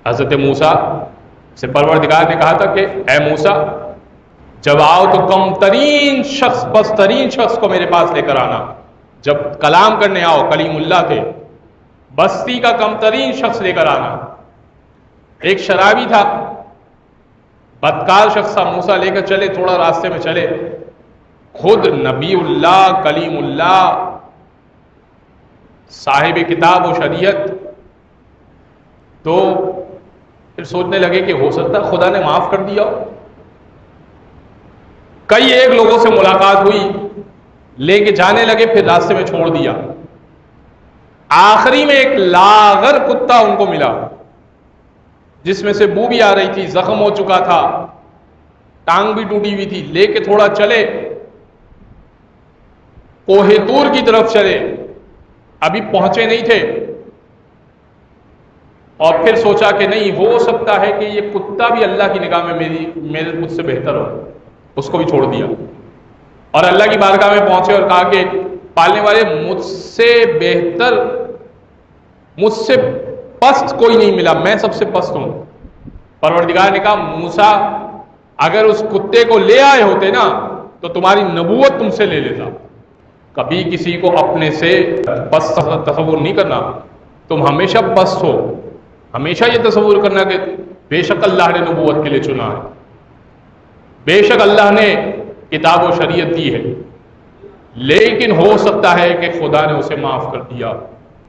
حضرت موسیٰ سے پروردگار نے کہا تھا کہ اے موسیٰ جب آؤ تو کم ترین شخص، پست ترین شخص کو میرے پاس لے کر آنا. جب کلام کرنے آؤ، کلیم اللہ تھے، بستی کا کم ترین شخص لے کر آنا. ایک شرابی تھا، بدکار شخص تھا. موسیٰ لے کر چلے، تھوڑا راستے میں چلے، خود نبی اللہ، کلیم اللہ، صاحب کتاب و شریعت. تو پھر سوچنے لگے کہ ہو سکتا ہے خدا نے معاف کر دیا. کئی ایک لوگوں سے ملاقات ہوئی، لے کے جانے لگے، پھر راستے میں چھوڑ دیا. آخری میں ایک لاغر کتا ان کو ملا جس میں سے بو بھی آ رہی تھی، زخم ہو چکا تھا، ٹانگ بھی ٹوٹی ہوئی تھی. لے کے تھوڑا چلے، کوہ طور کی طرف چلے، ابھی پہنچے نہیں تھے، اور پھر سوچا کہ نہیں، ہو سکتا ہے کہ یہ کتا بھی اللہ کی نگاہ میں میرے مجھ سے بہتر ہو. اس کو بھی چھوڑ دیا اور اللہ کی بارگاہ میں پہنچے اور کہا کہ پالنے والے، مجھ سے بہتر، مجھ سے پست کوئی نہیں ملا، میں سب سے پست ہوں. پروردگار نے کہا موسیٰ اگر اس کتے کو لے آئے ہوتے نا تو تمہاری نبوت تم سے لے لیتا. کبھی کسی کو اپنے سے پست تصور نہیں کرنا. تم ہمیشہ پست ہو، ہمیشہ یہ تصور کرنا کہ بے شک اللہ نے نبوت کے لیے چنا ہے، بے شک اللہ نے کتاب و شریعت دی ہے، لیکن ہو سکتا ہے کہ خدا نے اسے معاف کر دیا.